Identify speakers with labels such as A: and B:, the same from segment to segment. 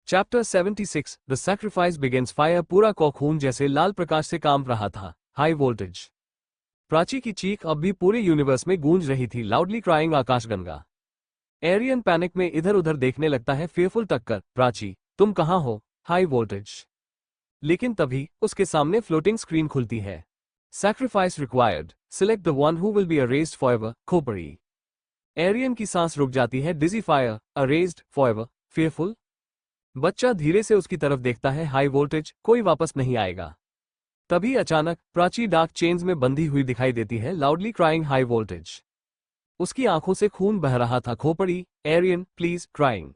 A: Chapter 76 the sacrifice begins fire पूरा खून जैसे लाल प्रकाश से काम रहा था। High voltage. प्राची की चीख अब भी पूरे यूनिवर्स में गूंज रही थी, लाउडली क्राइंग आकाशगंगा। एरियन पैनिक में इधर उधर देखने लगता है। फेयरफुल टक्कर, प्राची तुम कहां हो? High voltage. लेकिन तभी उसके सामने फ्लोटिंग स्क्रीन खुलती है। Sacrifice required, select the one who will be erased forever, Khopdi. Arian की सांस रुक जाती है। डिजी फायर, अरेज्ड फॉरएवर, फेयरफुल। बच्चा धीरे से उसकी तरफ देखता है। हाई वोल्टेज, कोई वापस नहीं आएगा। तभी अचानक प्राची डार्क चेन्स में बंधी हुई दिखाई देती है, लाउडली क्राइंग हाई वोल्टेज। उसकी आंखों से खून बह रहा था। खोपड़ी, Aryan please, crying.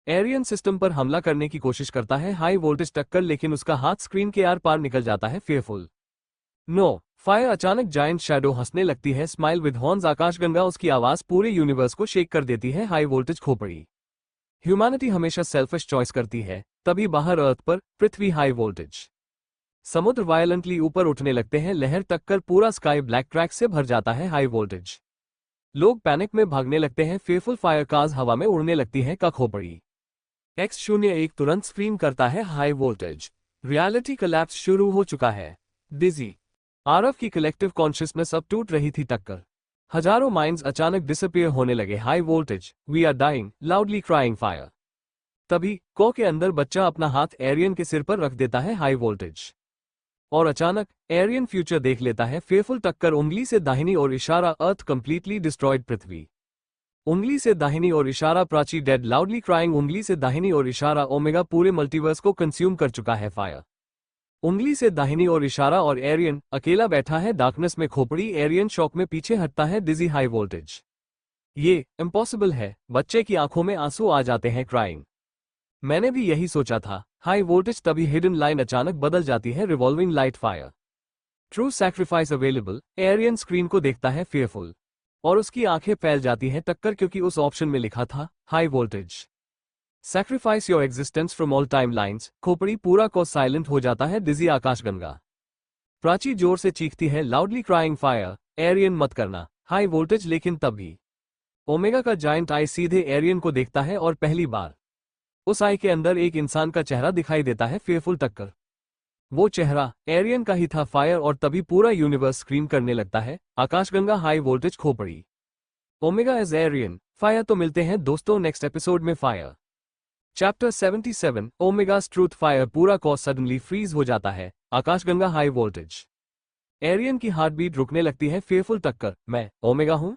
A: Aryan system पर हमला करने की कोशिश करता है। हाई वोल्टेज टक्कर, लेकिन उसका हाथ स्क्रीन के आर पार निकल जाता है। Fearful no fire. अचानक जायंट शैडो हंसने लगती है। स्माइल विद हॉर्न्स आकाशगंगा। उसकी आवाज पूरे यूनिवर्स को शेक कर देती है। हाई वोल्टेज खोपड़ी। ह्यूमैनिटी हमेशा सेल्फिश चॉइस करती है। तभी बाहर अर्थ पर पृथ्वी, हाई वोल्टेज। समुद्र वायलेंटली ऊपर उठने लगते हैं। लहर टक्कर, पूरा स्काई ब्लैक क्रैक से भर जाता है। High voltage. लोग पैनिक में भागने लगते हैं। फेयरफुल फायर कार्स हवा में उड़ने लगती है। का खोपड़ी। X01 तुरंत स्क्रीन करता है। High voltage. रियलिटी कलैप्स शुरू हो चुका है। डिजी आरव की कलेक्टिव कॉन्शियसनेस अब टूट रही थी। टक्कर, हजारों माइंड्स अचानक डिसअपियर होने लगे। High voltage, we are dying, loudly crying fire. तभी को के अंदर बच्चा अपना हाथ एरियन के सिर पर रख देता है। High voltage. और अचानक एरियन फ्यूचर देख लेता है। फेयरफुल टक्कर, उंगली से दाहिनी और इशारा, अर्थ कंप्लीटली डिस्ट्रॉयड पृथ्वी। उंगली से दाहिनी और इशारा, प्राची डेड, लाउडली क्राइंग। उंगली से दाहिनी और इशारा, ओमेगा पूरे मल्टीवर्स को कंज्यूम कर चुका है। फायर। उंगली से दाहिनी और इशारा, और एरियन अकेला बैठा है डार्कनेस में। खोपड़ी, एरियन शॉक में पीछे हटता है। डिजी हाई वोल्टेज। ये इम्पॉसिबल है। बच्चे की आंखों में आंसू आ जाते हैं। क्राइंग, मैंने भी यही सोचा था। High voltage. तभी हिडन लाइन अचानक बदल जाती है। Revolving light fire, true sacrifice available. Aryan screen को देखता है। फेयरफुल, और उसकी आंखें फैल जाती हैं। टक्कर, क्योंकि उस ऑप्शन में लिखा था high voltage. Sacrifice your existence from all time lines. खोपड़ी, पूरा को साइलेंट हो जाता है। डिजी आकाशगंगा। प्राची जोर से चीखती है, लाउडली क्राइंग फायर, एरियन मत करना। High voltage. लेकिन तभी ओमेगा का जायंट आई सीधे एरियन को देखता है, और पहली बार उस आई के अंदर एक इंसान का चेहरा दिखाई देता है। फेयरफुल टक्कर, वो चेहरा एरियन का ही था। फायर, और तभी पूरा यूनिवर्स स्क्रीम करने लगता है। Akashganga, high voltage, Khopdi, Omega as Arian, fire. तो मिलते हैं दोस्तों नेक्स्ट एपिसोड में। Fire chapter 77 Omega's truth. Fire पूरा कॉज सडनली फ्रीज हो जाता है। Akashganga, high voltage. एरियन की हार्ट बीट रुकने लगती है। फेयरफुल टक्कर, मैं ओमेगा हूं?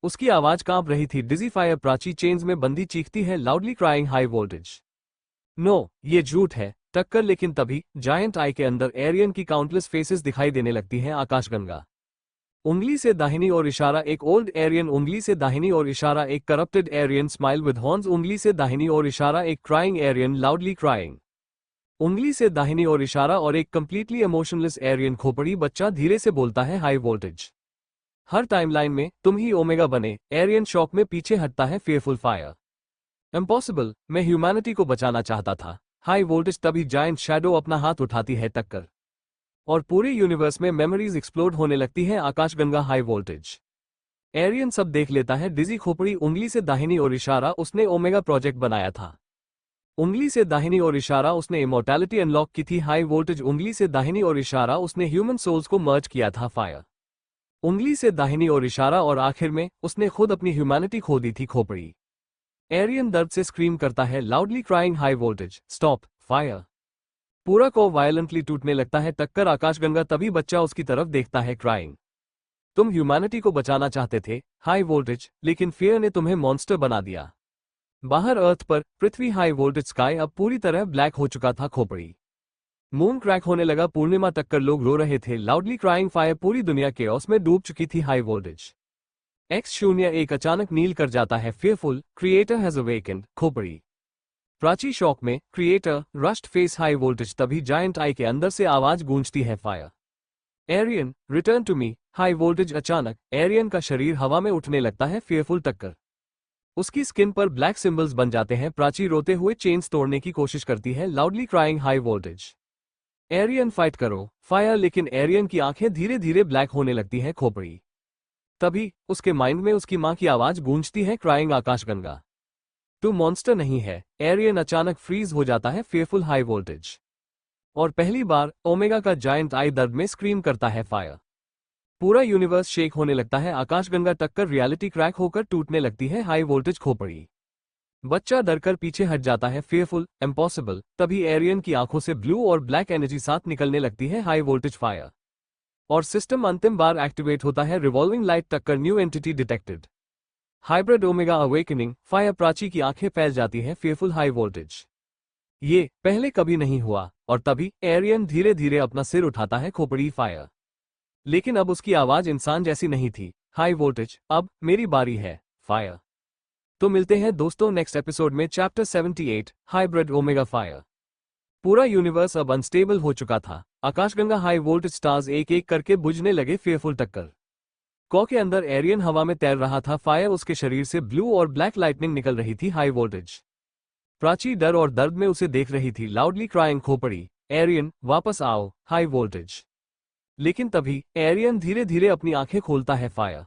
A: उसकी आवाज कांप रही थी। डिजी फायर, प्राची चेन्स में बंदी चीखती है, loudly crying high voltage. No, ये झूठ है। टक्कर, लेकिन तभी जायंट आई के अंदर एरियन की काउंटलेस फेसेस दिखाई देने लगती हैं। आकाशगंगा। उंगली से दाहिनी और इशारा, एक ओल्ड एरियन। उंगली से दाहिनी और इशारा, एक corrupted Aryan. Smile with horns. उंगली से दाहिनी और इशारा, एक क्राइंग एरियन, लाउडली क्राइंग। उंगली से दाहिनी और इशारा, और एक कंप्लीटली इमोशनलेस एरियन। खोपड़ी, बच्चा धीरे से बोलता है, हाई वोल्टेज। हर टाइमलाइन में तुम ही ओमेगा बने। एरियन शॉक में पीछे हटता है। फेयरफुल फायर, इम्पॉसिबल, मैं ह्यूमैनिटी को बचाना चाहता था। High voltage. तभी जायंट शैडो अपना हाथ उठाती है। टक्कर, और पूरे यूनिवर्स में मेमोरीज एक्सप्लोड होने लगती है। Akashganga, high voltage. एरियन सब देख लेता है। डिजी खोपड़ी, उंगली से दाहिनी और इशारा, उसने ओमेगा प्रोजेक्ट बनाया था। उंगली से दाहिनी और इशारा, उसने इमोर्टैलिटी अनलॉक की थी। High voltage. उंगली से दाहिनी और इशारा, उसने ह्यूमन सोल्स को मर्ज किया था। फायर। उंगली से दाहिनी और इशारा, और आखिर में उसने खुद अपनी ह्यूमैनिटी खो दी थी। खोपड़ी, एरियन दर्द से स्क्रीम करता है, loudly crying high voltage, stop. Fire. पूरा को वायलेंटली टूटने लगता है। टक्कर, आकाशगंगा। तभी बच्चा उसकी तरफ देखता है। क्राइंग, तुम ह्यूमैनिटी को बचाना चाहते थे हाई वोल्टेज, लेकिन फियर ने तुम्हें मॉन्स्टर बना दिया। बाहर अर्थ पर पृथ्वी, हाई वोल्टेज। स्काई अब पूरी तरह ब्लैक हो चुका था। खोपड़ी, मून क्रैक होने लगा। पूर्णिमा। टक्कर, लोग रो रहे थे। लाउडली क्राइंग फायर, पूरी दुनिया केओस में डूब चुकी थी। High voltage. X01 अचानक नील कर जाता है। Fearful, creator has awakened. खोपड़ी, प्राची शॉक में। Creator, rushed face, high voltage. तभी जायंट आई के अंदर से आवाज गूंजती है, fire, Aryan return to me, high voltage. अचानक एरियन का शरीर हवा में उठने लगता है। फेयरफुल टक्कर, उसकी स्किन पर ब्लैक सिंबल्स बन जाते हैं। प्राची रोते हुए चेन्स तोड़ने की कोशिश करती है, loudly crying high voltage. Aryan fight करो, फायर। लेकिन एरियन की आंखें धीरे धीरे ब्लैक होने लगती हैं। खोपड़ी, तभी उसके माइंड में उसकी मां की आवाज गूंजती है, क्राइंग आकाशगंगा। टू मॉन्स्टर नहीं है। एरियन अचानक फ्रीज हो जाता है, फेयरफुल हाई वोल्टेज। और पहली बार ओमेगा का जायंट आई दर्द में स्क्रीम करता है, फायर। पूरा यूनिवर्स शेक होने लगता है, आकाशगंगा टक्कर रियलिटी क्रैक होकर टूटने लगती है, हाई वोल्टेज खोपड़ी। बच्चा डरकर पीछे हट जाता है, फेयरफुल, इम्पॉसिबल। तभी एरियन की आंखों से ब्लू और ब्लैक एनर्जी साथ निकलने लगती है, हाई वोल्टेज फायर। और सिस्टम अंतिम बार एक्टिवेट होता है, रिवॉल्विंग लाइट टक्कर new entity detected. Hybrid omega awakening, fire. Prachi की आंखें फैल जाती हैं, फेयरफुल हाई वोल्टेज। ये पहले कभी नहीं हुआ। और तभी एरियन धीरे धीरे अपना सिर उठाता है, खोपड़ी, फायर। लेकिन अब उसकी आवाज इंसान जैसी नहीं थी, हाई वोल्टेज, अब मेरी बारी है, फायर। तो मिलते हैं दोस्तों नेक्स्ट एपिसोड में, चैप्टर 78, हाइब्रिड ओमेगा फायर। पूरा यूनिवर्स अब अनस्टेबल हो चुका था। आकाशगंगा हाई वोल्टेज स्टार्स एक एक करके बुझने लगे, फेयरफुल टक्कर। कॉ के अंदर एरियन हवा में तैर रहा था, फायर। उसके शरीर से ब्लू और ब्लैक लाइटनिंग निकल रही थी, हाई वोल्टेज। प्राची डर और दर्द में उसे देख रही थी, लाउडली क्राइंग, खोपड़ी, एरियन वापस आओ, हाई वोल्टेज। लेकिन तभी एरियन धीरे धीरे अपनी आंखें खोलता है, फायर।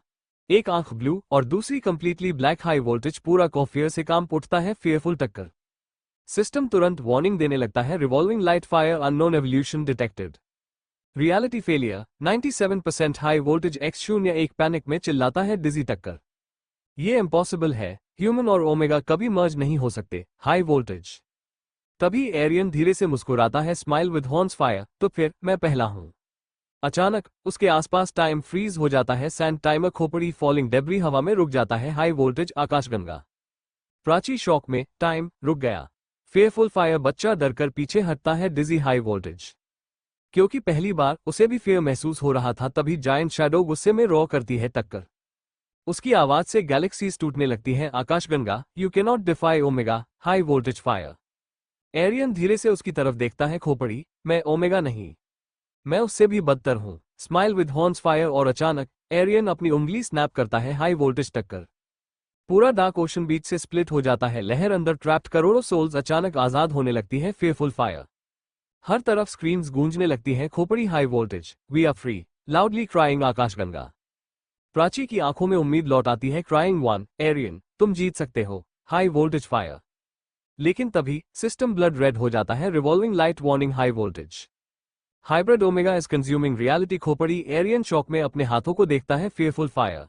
A: एक आंख ब्लू और दूसरी कंप्लीटली ब्लैक, हाई वोल्टेज। पूरा कॉ फियर से काम उठता है, फेयरफुल टक्कर। सिस्टम तुरंत वार्निंग देने लगता है, revolving light fire, unknown evolution detected. Reality failure, 97% high voltage x0। एक पैनिक में चिल्लाता है, डिजी टक्कर। ये इम्पॉसिबल है, ह्यूमन और ओमेगा कभी मर्ज नहीं हो सकते, हाई वोल्टेज। तभी एरियन धीरे से मुस्कुराता है, स्माइल विद हॉर्न्स, फायर। तो फिर मैं पहला हूं। अचानक उसके आसपास टाइम फ्रीज हो जाता है, सैंड टाइमर, खोपड़ी, फॉलिंग डेब्री हवा में रुक जाता है, हाई वोल्टेज। आकाशगंगा प्राची शॉक में, टाइम रुक गया, फेयरफुल फायर। बच्चा डरकर पीछे हटता है, डिजी हाई वोल्टेज। क्योंकि पहली बार उसे भी फेयर महसूस हो रहा था। तभी जायंट शैडो गुस्से में रॉ करती है, टक्कर। उसकी आवाज से गैलेक्सीज टूटने लगती हैं, आकाशगंगा, you can not defy omega, high voltage fire. Aryan धीरे से उसकी तरफ देखता है, खोपड़ी, मैं ओमेगा नहीं, मैं उससे भी बदतर हूं, स्माइल विद हॉर्न्स, फायर। और अचानक एरियन अपनी उंगली स्नैप करता है, हाई वोल्टेज टक्कर। पूरा डार्क ओशन बीच से स्प्लिट हो जाता है, लहर अंदर ट्रैप्ड करोड़ों सोल्स अचानक आजाद होने लगती है, फेयरफुल फायर। हर तरफ स्क्रीन्स गूंजने लगती हैं, खोपड़ी, high voltage, we are free, loudly crying, आकाशगंगा। प्राची की आंखों में उम्मीद लौट आती है, क्राइंग वन, एरियन तुम जीत सकते हो, हाई वोल्टेज फायर। लेकिन तभी सिस्टम ब्लड रेड हो जाता है, revolving light warning, high voltage. Hybrid omega is consuming reality, खोपड़ी। एरियन शॉक में अपने हाथों को देखता है, फेयरफुल फायर।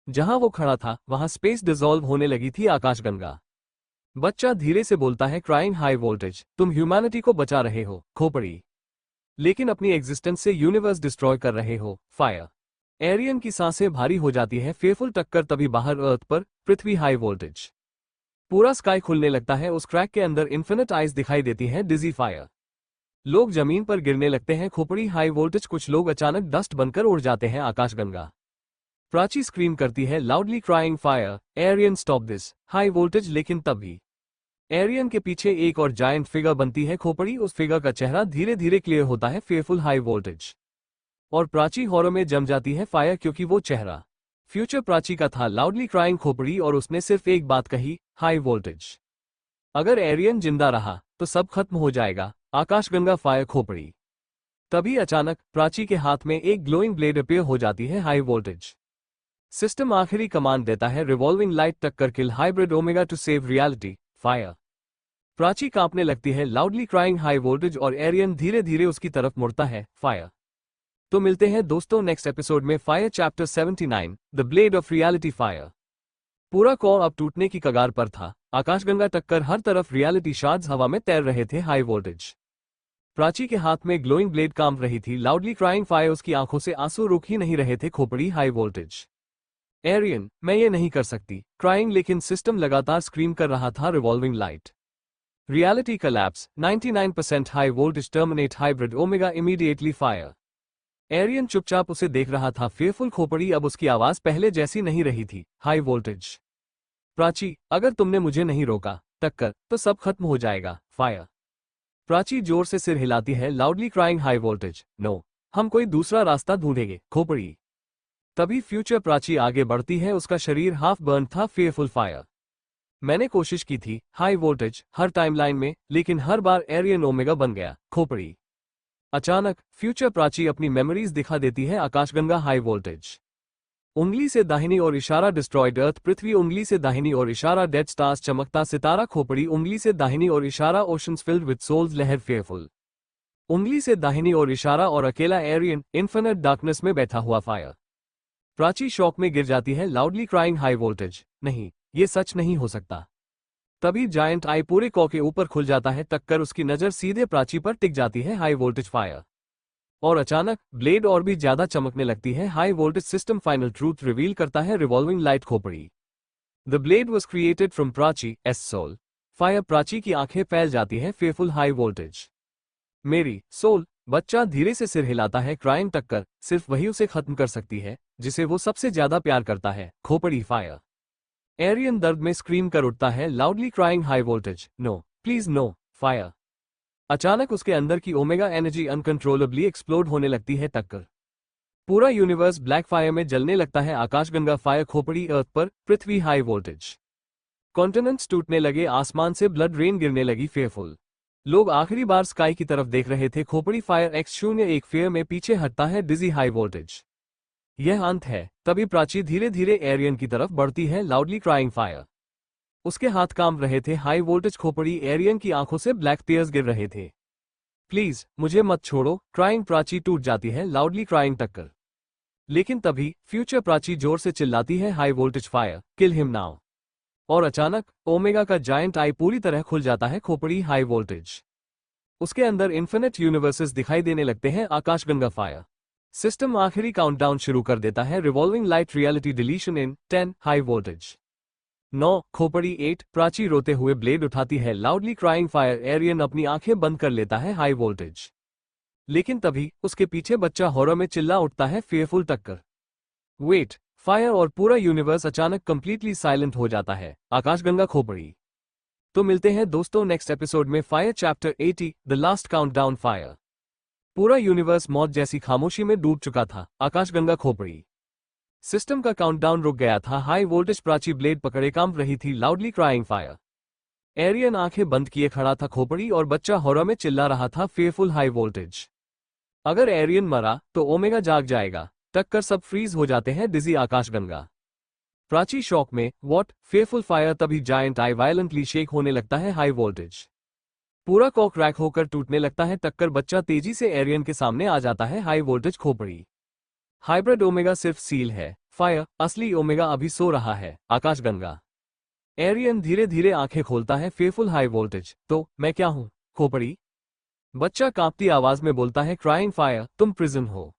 A: जहां वो खड़ा था वहां स्पेस डिसॉल्व होने लगी थी, आकाशगंगा। बच्चा धीरे से बोलता है, क्राइंग, हाई वोल्टेज, तुम ह्यूमैनिटी को बचा रहे हो, खोपड़ी, लेकिन अपनी एग्जिस्टेंस से यूनिवर्स डिस्ट्रॉय कर रहे हो, फायर। एरियन की सांसें भारी हो जाती है, फेयरफुल टक्कर। तभी बाहर अर्थ पर पृथ्वी, हाई वोल्टेज। पूरा स्काई खुलने लगता है, उस क्रैक के अंदर इन्फिनिट आइज दिखाई देती हैं, डिजी फायर। लोग जमीन पर गिरने लगते हैं, खोपड़ी, हाई वोल्टेज। कुछ लोग अचानक डस्ट बनकर उड़ जाते हैं, आकाशगंगा। प्राची स्क्रीम करती है, loudly crying, fire, Aryan stop this, high voltage. लेकिन तभी एरियन के पीछे एक और जायंट फिगर बनती है, खोपड़ी। उस फिगर का चेहरा धीरे धीरे क्लियर होता है, फेयरफुल हाई वोल्टेज। और प्राची हॉरर में जम जाती है, फायर, क्योंकि वो चेहरा फ्यूचर प्राची का था, लाउडली क्राइंग, खोपड़ी। और उसने सिर्फ एक बात कही, हाई वोल्टेज। अगर एरियन जिंदा रहा तो सब खत्म हो जाएगा, आकाशगंगा, फायर, खोपड़ी। तभी अचानक प्राची के हाथ में एक ग्लोइंग ब्लेड अपीयर हो जाती है, हाई वोल्टेज। सिस्टम आखिरी कमांड देता है, रिवॉल्विंग लाइट टक्कर, kill hybrid Omega to save reality, fire. Prachi कांपने लगती है, लाउडली क्राइंग, हाई वोल्टेज। और एरियन धीरे धीरे उसकी तरफ मुड़ता है, फायर। तो मिलते हैं दोस्तों नेक्स्ट एपिसोड में, fire chapter 79, the blade of reality, fire. पूरा कॉ अब टूटने की कगार पर था, आकाशगंगा टक्कर। हर तरफ रियलिटी शार्ड्स हवा में तैर रहे थे, हाई वोल्टेज। प्राची के हाथ में ग्लोइंग ब्लेड कांप रही थी, लाउडली क्राइंग, फायर। उसकी आंखों से आंसू रुक ही नहीं रहे थे, खोपड़ी, हाई वोल्टेज। एरियन, मैं ये नहीं कर सकती, क्राइंग। लेकिन सिस्टम लगातार स्क्रीम कर रहा था, revolving light, reality collapse, 99% high voltage, terminate hybrid omega immediately, fire. Aryan चुपचाप उसे देख रहा था, फेयरफुल, खोपड़ी। अब उसकी आवाज पहले जैसी नहीं रही थी, हाई वोल्टेज। प्राची, अगर तुमने मुझे नहीं रोका, टक्कर, तो सब खत्म हो जाएगा, फायर। प्राची जोर से सिर हिलाती है, loudly crying, high voltage, no, हम कोई दूसरा रास्ता ढूंढेंगे, खोपड़ी। तभी फ्यूचर प्राची आगे बढ़ती है, उसका शरीर हाफ बर्न था, फेयरफुल फायर। मैंने कोशिश की थी, हाई वोल्टेज, हर टाइमलाइन में, लेकिन हर बार एरियन ओमेगा बन गया, खोपड़ी। अचानक फ्यूचर प्राची अपनी मेमोरीज दिखा देती है, आकाशगंगा, हाई वोल्टेज। उंगली से दाहिनी ओर इशारा डिस्ट्रॉयड अर्थ पृथ्वी, उंगली से दाहिनी ओर इशारा डेड स्टार्स चमकता सितारा, खोपड़ी, उंगली से दाहिनी ओर इशारा ओशंस फिल्ड विद सोल्स लहर फेयरफुल, उंगली से दाहिनी ओर इशारा और अकेला एरियन इन्फिनिट डार्कनेस में बैठा हुआ फायर। प्राची शॉक में गिर जाती है, लाउडली क्राइंग हाई वोल्टेज, नहीं ये सच नहीं हो सकता। तभी जायंट आई पूरे कॉ के ऊपर खुल जाता है, टक्कर उसकी नजर सीधे प्राची पर टिक जाती है, हाई वोल्टेज फायर। और अचानक ब्लेड और भी ज्यादा चमकने लगती है, high voltage system final truth reveal करता है, रिवॉल्विंग लाइट खोपड़ी। The blade was created from Prachi's soul fire. Prachi की आंखें फैल जाती है, फेयरफुल हाई वोल्टेज मेरी सोल। बच्चा धीरे से सिर हिलाता है, क्राइंग टक्कर सिर्फ वही उसे खत्म कर सकती है जिसे वो सबसे ज्यादा प्यार करता है, खोपड़ी फायर। एरियन दर्द में स्क्रीम कर उठता है, loudly crying high voltage, no please no fire. अचानक उसके अंदर की ओमेगा एनर्जी अनकंट्रोलेबली एक्सप्लोड होने लगती है, टक्कर पूरा यूनिवर्स ब्लैक फायर में जलने लगता है, आकाशगंगा फायर, खोपड़ी अर्थ पर, पृथ्वी हाई वोल्टेज, कॉन्टिनेंट्स टूटने लगे, आसमान से ब्लड रेन गिरने लगी, फेयरफुल। लोग आखिरी बार स्काई की तरफ देख रहे थे, खोपड़ी फायर X01 फेयर में पीछे हटता है, डिजी हाई वोल्टेज, यह अंत है। तभी प्राची धीरे धीरे एरियन की तरफ बढ़ती है, लाउडली क्राइंग फायर। उसके हाथ कांप रहे थे, हाई वोल्टेज खोपड़ी, एरियन की आंखों से ब्लैक टीयर्स गिर रहे थे। प्लीज मुझे मत छोड़ो, क्राइंग प्राची टूट जाती है, लाउडली क्राइंग टक्कर। लेकिन तभी फ्यूचर प्राची जोर से चिल्लाती है, high voltage fire, kill him now. और अचानक ओमेगा का जायंट आई पूरी तरह खुल जाता है, खोपड़ी हाई वोल्टेज। उसके अंदर इन्फिनिट यूनिवर्सेस दिखाई देने लगते हैं, आकाशगंगा फायर। सिस्टम आखिरी काउंटडाउन शुरू कर देता है, रिवॉल्विंग लाइट रियलिटी डिलीशन इन 10 हाई वोल्टेज 9 खोपड़ी 8। प्राची रोते हुए ब्लेड उठाती है, लाउडली क्राइंग फायर। एरियन अपनी आंखें बंद कर लेता है, हाई वोल्टेज। लेकिन तभी उसके पीछे बच्चा हॉरर में चिल्ला उठता है, फेयरफुल टक्कर, वेट फायर। और पूरा यूनिवर्स अचानक कंप्लीटली साइलेंट हो जाता है, आकाशगंगा खोपड़ी। तो मिलते हैं दोस्तों नेक्स्ट एपिसोड में, fire chapter 80 the last countdown fire. पूरा यूनिवर्स मौत जैसी खामोशी में डूब चुका था, आकाशगंगा खोपड़ी। सिस्टम का काउंटडाउन रुक गया था, हाई वोल्टेज प्राची ब्लेड पकड़े कांप रही थी, लाउडली क्राइंग फायर। एरियन आंखें बंद किए खड़ा था, खोपड़ी। और बच्चा हॉरर में चिल्ला रहा था, फेयरफुल हाई वोल्टेज। अगर एरियन मरा तो ओमेगा जाग जाएगा, टक्कर सब फ्रीज हो जाते हैं, डिजी आकाशगंगा। प्राची शॉक में, व्हाट, फेयरफुल फायर। तभी जायंट आई वायलेंटली शेक होने लगता है, हाई वोल्टेज। पूरा कॉक क्रैक होकर टूटने लगता है, टक्कर। बच्चा तेजी से एरियन के सामने आ जाता है, हाई वोल्टेज खोपड़ी। हाइब्रिड ओमेगा सिर्फ सील है, फायर असली ओमेगा अभी सो रहा है, आकाशगंगा। एरियन धीरे धीरे आंखें खोलता है, फेयरफुल हाई वोल्टेज, तो मैं क्या हूं, खोपड़ी। बच्चा कांपती आवाज में बोलता है, क्राइंग फायर, तुम प्रिजन हो।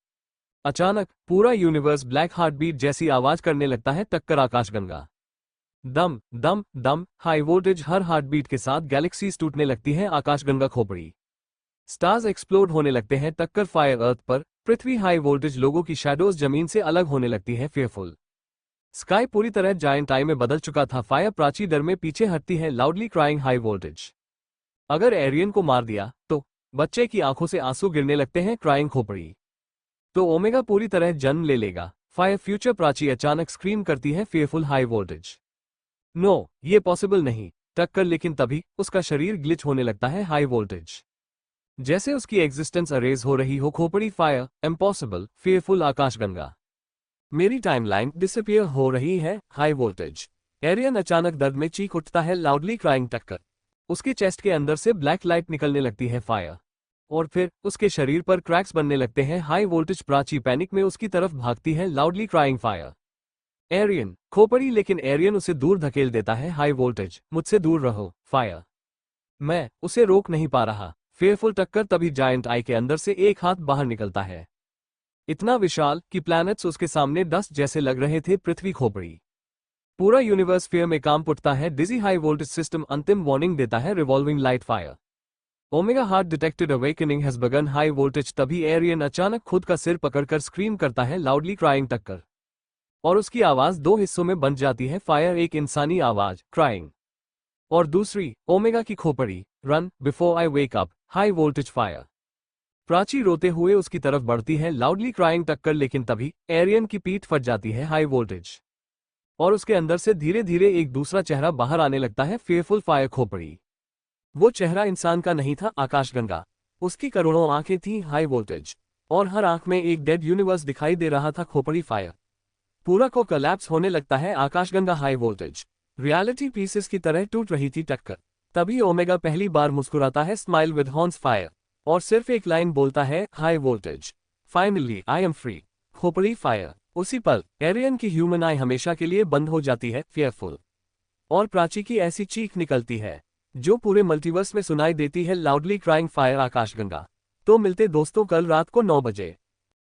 A: अचानक पूरा यूनिवर्स ब्लैक हार्ट बीट जैसी आवाज करने लगता है, टक्कर आकाशगंगा। दम दम दम हाई वोल्टेज। हर हार्ट बीट के साथ गैलेक्सीज टूटने लगती हैं, आकाशगंगा खोपड़ी। स्टार्स एक्सप्लोड होने लगते हैं, टक्कर फायर अर्थ पर, पृथ्वी हाई वोल्टेज। लोगों की शैडोज जमीन से अलग होने लगती है, फेयरफुल। स्काई पूरी तरह जायंट आई में बदल चुका था, फायर। प्राची डर में पीछे हटती है, लाउडली क्राइंग हाई वोल्टेज। अगर एरियन को मार दिया तो बच्चे की आंखों से आंसू गिरने लगते हैं, क्राइंग खोपड़ी। तो ओमेगा पूरी तरह जन्म ले लेगा, फायर। फ्यूचर प्राची अचानक स्क्रीम करती है, फेयरफुल हाई वोल्टेज, नो ये पॉसिबल नहीं, टक्कर। लेकिन तभी उसका शरीर ग्लिच होने लगता है, हाई वोल्टेज। जैसे उसकी एग्जिस्टेंस अरेज हो रही हो, खोपड़ी फायर, इम्पॉसिबल, फेयरफुल आकाशगंगा। मेरी टाइमलाइन डिसअपियर हो रही है, हाई वोल्टेज। एरियन अचानक दर्द में चीख उठता है, लाउडली क्राइंग टक्कर। उसके चेस्ट के अंदर से ब्लैक लाइट निकलने लगती है, फायर। और फिर उसके शरीर पर क्रैक्स बनने लगते हैं, हाई वोल्टेज। प्राची पैनिक में उसकी तरफ भागती है, लाउडली क्राइंग फायर। एरियन खोपड़ी, लेकिन एरियन उसे दूर धकेल देता है, हाई वोल्टेज, मुझसे दूर रहो, फायर। मैं उसे रोक नहीं पा रहा, फेयरफुल टक्कर। तभी जायंट आई के अंदर से एक हाथ बाहर निकलता है, इतना विशाल कि प्लैनेट्स उसके सामने डस्ट जैसे लग रहे थे, पृथ्वी खोपड़ी। पूरा यूनिवर्स फेयर में कांप उठता है, डिजी हाई वोल्टेज सिस्टम अंतिम वार्निंग देता है, revolving light fire. Omega heart detected, awakening has begin, high voltage. तभी एरियन अचानक खुद का सिर पकड़कर स्क्रीम करता है, लाउडली क्राइंग टक्कर। और उसकी आवाज दो हिस्सों में बंट जाती है, फायर एक इंसानी आवाज, क्राइंग, और दूसरी ओमेगा की खोपड़ी, run before I wake up, high voltage fire. Prachi रोते हुए उसकी तरफ बढ़ती है, लाउडली क्राइंग टक्कर। लेकिन तभी एरियन की पीठ फट जाती है, हाई वोल्टेज। और उसके अंदर से धीरे धीरे एक दूसरा चेहरा बाहर आने लगता है, फेयरफुल फायर खोपड़ी। वो चेहरा इंसान का नहीं था, आकाशगंगा। उसकी करोड़ों आंखें थीं, हाई वोल्टेज। और हर आंख में एक डेड यूनिवर्स दिखाई दे रहा था, खोपड़ी फायर। पूरा को कोलैप्स होने लगता है Akashganga high voltage. Reality pieces की तरह टूट रही थी टक्कर। तभी ओमेगा पहली बार मुस्कुराता है स्माइल विद हॉर्न्स फायर और सिर्फ एक लाइन बोलता है high voltage. Finally I am free. खोपड़ी फायर। उसी पल एरियन की ह्यूमन आई हमेशा के लिए बंद हो जाती है, फियरफुल। और प्राची की ऐसी चीख निकलती है जो पूरे मल्टीवर्स में सुनाई देती है, लाउडली क्राइंग फायर आकाशगंगा। तो मिलते दोस्तों कल रात को 9 बजे।